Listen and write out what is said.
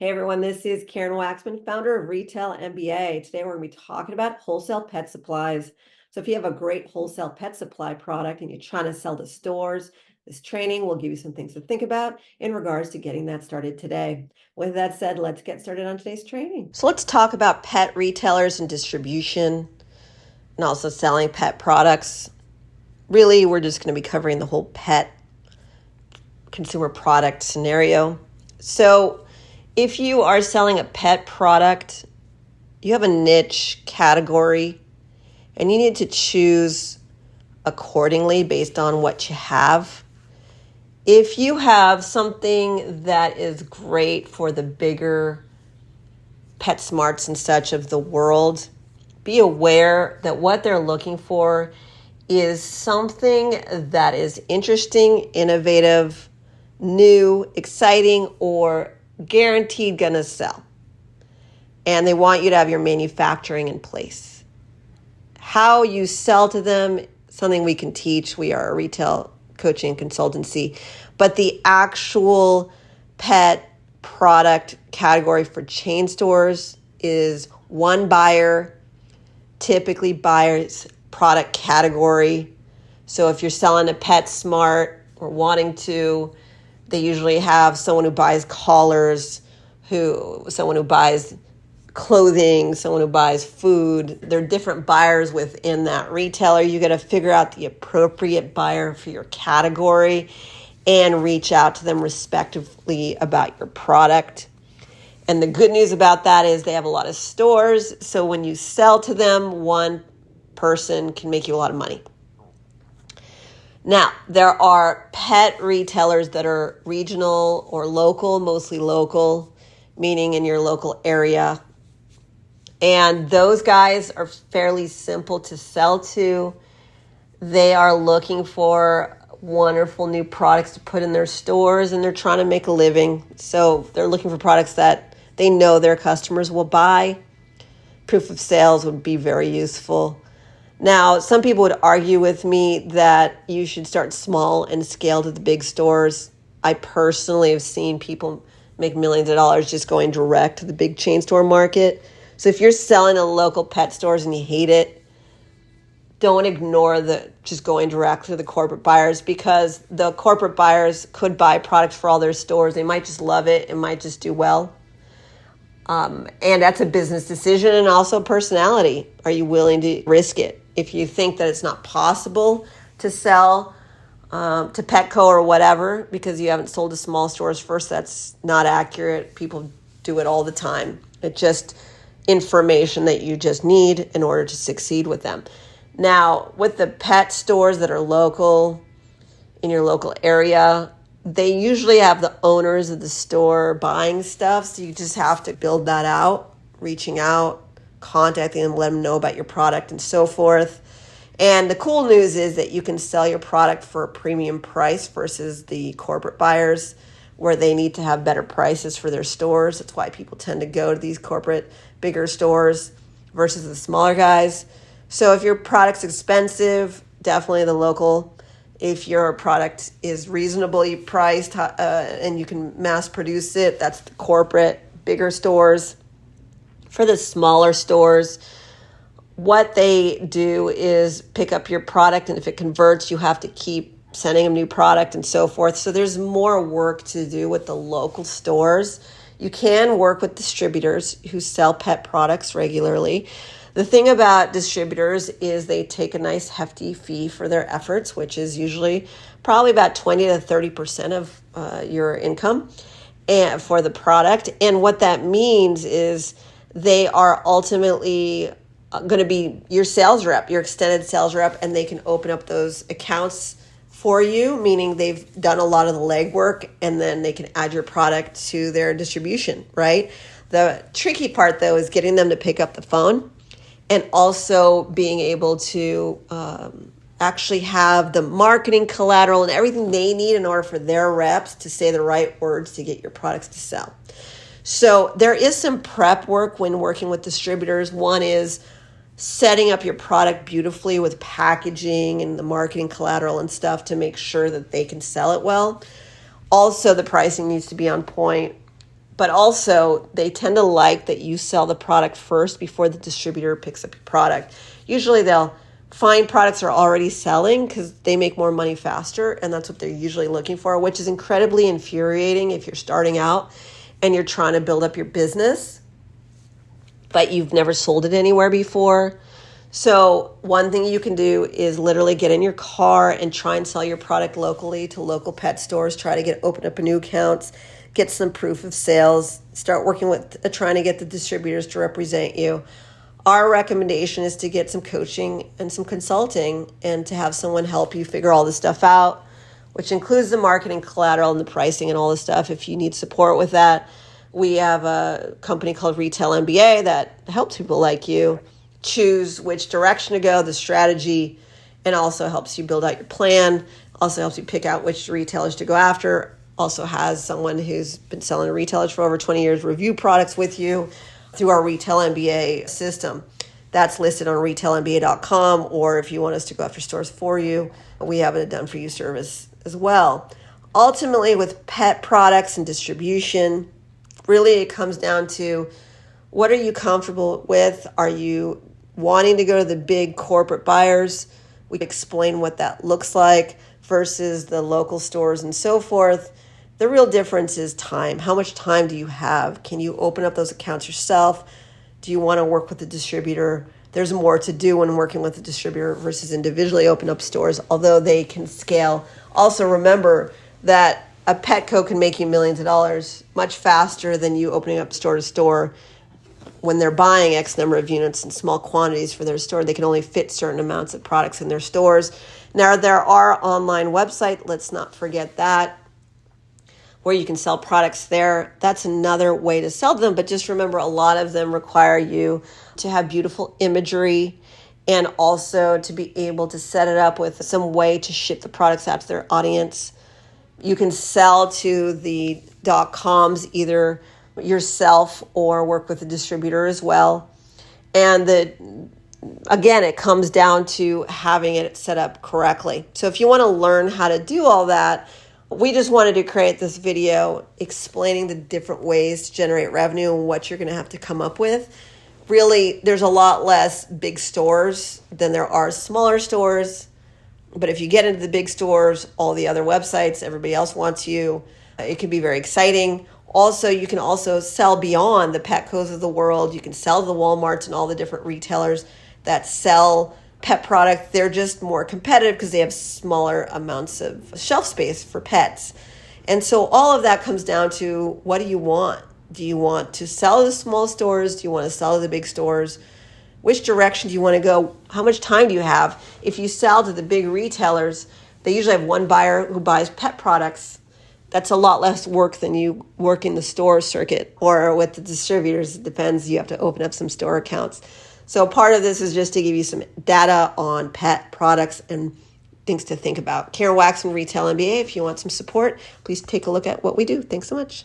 Hey everyone, this is Karen Waksman, founder of Retail MBA. Today we're going to be talking about wholesale pet supplies. So if you have a great wholesale pet supply product and you're trying to sell to stores, this training will give you some things to think about in regards to getting that started today. With that said, let's get started on today's training. So let's talk about pet retailers and distribution and also selling pet products. Really, we're just going to be covering the whole pet consumer product scenario. So if you are selling a pet product, you have a niche category and you need to choose accordingly based on what you have. If you have something that is great for the bigger PetSmarts and such of the world, be aware that what they're looking for is something that is interesting, innovative, new, exciting, or guaranteed gonna sell. And they want you to have your manufacturing in place. How you sell to them, something we can teach. We are a retail coaching consultancy. But the actual pet product category for chain stores is one buyer, typically buys product category. So if you're selling a PetSmart or wanting to, they usually have someone who buys collars, someone who buys clothing, someone who buys food. There are different buyers within that retailer. You got to figure out the appropriate buyer for your category and reach out to them respectively about your product. And the good news about that is they have a lot of stores. So when you sell to them, one person can make you a lot of money. Now, there are pet retailers that are regional or local, mostly local, meaning in your local area. And those guys are fairly simple to sell to. They are looking for wonderful new products to put in their stores, and they're trying to make a living. So they're looking for products that they know their customers will buy. Proof of sales would be very useful. Now, some people would argue with me that you should start small and scale to the big stores. I personally have seen people make millions of dollars just going direct to the big chain store market. So if you're selling to local pet stores and you hate it, don't ignore just going direct to the corporate buyers, because the corporate buyers could buy products for all their stores. They might just love it. It might just do well. And that's a business decision and also personality. Are you willing to risk it? If you think that it's not possible to sell to Petco or whatever because you haven't sold to small stores first, that's not accurate. People do it all the time. It's just information that you just need in order to succeed with them. Now, with the pet stores that are local, in your local area, they usually have the owners of the store buying stuff, so you just have to build that out, reaching out, contacting them, let them know about your product and so forth. And the cool news is that you can sell your product for a premium price versus the corporate buyers, where they need to have better prices for their stores. That's why people tend to go to these corporate bigger stores versus the smaller guys. So if your product's expensive, definitely the local. If your product is reasonably priced and you can mass produce it, that's the corporate bigger stores. For the smaller stores, what they do is pick up your product, and if it converts, you have to keep sending them new product and so forth. So there's more work to do with the local stores. You can work with distributors who sell pet products regularly. The thing about distributors is they take a nice hefty fee for their efforts, which is usually probably about 20 to 30% of your income and for the product. And what that means is they are ultimately going to be your sales rep, your extended sales rep, and they can open up those accounts for you, meaning they've done a lot of the legwork, and then they can add your product to their distribution, right? The tricky part, though, is getting them to pick up the phone and also being able to actually have the marketing collateral and everything they need in order for their reps to say the right words to get your products to sell. So there is some prep work when working with distributors. One is setting up your product beautifully with packaging and the marketing collateral and stuff to make sure that they can sell it well. Also, the pricing needs to be on point. but also they tend to like that you sell the product first before the distributor picks up your product. Usually they'll find products they're already selling because they make more money faster, and that's what they're usually looking for, which is incredibly infuriating if you're starting out and you're trying to build up your business, but you've never sold it anywhere before. So one thing you can do is literally get in your car and try and sell your product locally to local pet stores. Try to open up new accounts, get some proof of sales, start working with trying to get the distributors to represent you. Our recommendation is to get some coaching and some consulting and to have someone help you figure all this stuff out, which includes the marketing collateral and the pricing and all this stuff. If you need support with that, we have a company called Retail MBA that helps people like you choose which direction to go, the strategy, and also helps you build out your plan, also helps you pick out which retailers to go after, also has someone who's been selling to retailers for over 20 years review products with you through our Retail MBA system. That's listed on retailmba.com, or if you want us to go after stores for you, we have a done-for-you service as well. Ultimately, with pet products and distribution, really it comes down to what are you comfortable with? Are you wanting to go to the big corporate buyers? We explain what that looks like versus the local stores and so forth. The real difference is time. How much time do you have? Can you open up those accounts yourself? Do you want to work with the distributor? There's more to do when working with the distributor versus individually open up stores, although they can scale. Also remember that a Petco can make you millions of dollars much faster than you opening up store to store. When they're buying X number of units in small quantities for their store, they can only fit certain amounts of products in their stores. Now, there are online websites, let's not forget that, where you can sell products there. That's another way to sell them, but just remember a lot of them require you to have beautiful imagery and also to be able to set it up with some way to ship the products out to their audience. You can sell to the .coms either yourself or work with a distributor as well. And again, it comes down to having it set up correctly. So if you want to learn how to do all that, we just wanted to create this video explaining the different ways to generate revenue and what you're going to have to come up with. Really, there's a lot less big stores than there are smaller stores. But if you get into the big stores, all the other websites, everybody else wants you, it can be very exciting. Also, you can also sell beyond the Petcos of the world. You can sell to the Walmarts and all the different retailers that sell pet products. They're just more competitive because they have smaller amounts of shelf space for pets. And so all of that comes down to, what do you want? Do you want to sell to the small stores? Do you want to sell to the big stores? Which direction do you want to go? How much time do you have? If you sell to the big retailers, they usually have one buyer who buys pet products. That's a lot less work than you work in the store circuit or with the distributors. It depends. You have to open up some store accounts. So part of this is just to give you some data on pet products and things to think about. Karen Waksman, Retail MBA. If you want some support, please take a look at what we do. Thanks so much.